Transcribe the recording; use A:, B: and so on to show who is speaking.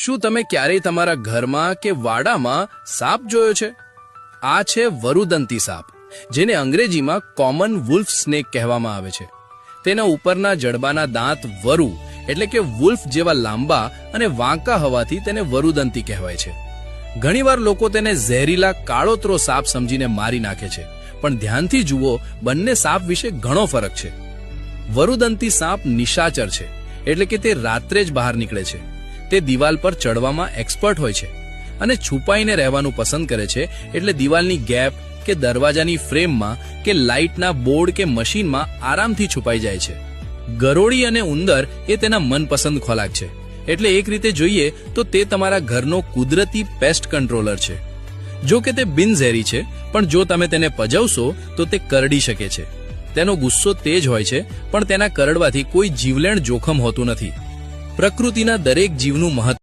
A: શું તમે ક્યારેય તમારા ઘરમાં કે વાડામાં સાપ જોયો છે? આ છે વરુદંતી સાપ, જેને અંગ્રેજીમાં કોમન વુલ્ફ સ્નેક કહેવામાં આવે છે. તેના ઉપરના જડબાના દાંત વરુ એટલે કે વુલ્ફ જેવા લાંબા અને વાંકા હોવાથી તેને વરુદંતી કહેવાય છે. ઘણીવાર લોકો તેને ઝેરીલા કાળોતરો સાપ સમજીને મારી નાખે છે, પણ ધ્યાનથી જુઓ, બંને સાપ વિશે ઘણો ફરક છે. વરુદંતી સાપ નિશાચર છે, એટલે કે તે રાત્રે જ બહાર નીકળે છે. તે દિવાલ પર ચડવામાં એક્સપર્ટ હોય છે અને છુપાઈને રહેવાનું પસંદ કરે છે, એટલે દિવાલની ગેપ કે દરવાજાની ફ્રેમમાં કે લાઇટના બોર્ડ કે મશીનમાં આરામથી છુપાઈ જાય છે. ગરોળી અને ઉંદર એ તેના મનપસંદ ખોરાક છે, એટલે એક રીતે જોઈએ તો તે તમારા ઘરનો કુદરતી પેસ્ટ કંટ્રોલર છે. જો કે તે બિનઝેરી છે, પણ જો તમે તેને પજવશો તો તે કરડી શકે છે. તેનો ગુસ્સો તેજ હોય છે, પણ તેના કરડવાથી કોઈ જીવલેણ જોખમ હોતું નથી. પ્રકૃતિના દરેક જીવનું મહત્વ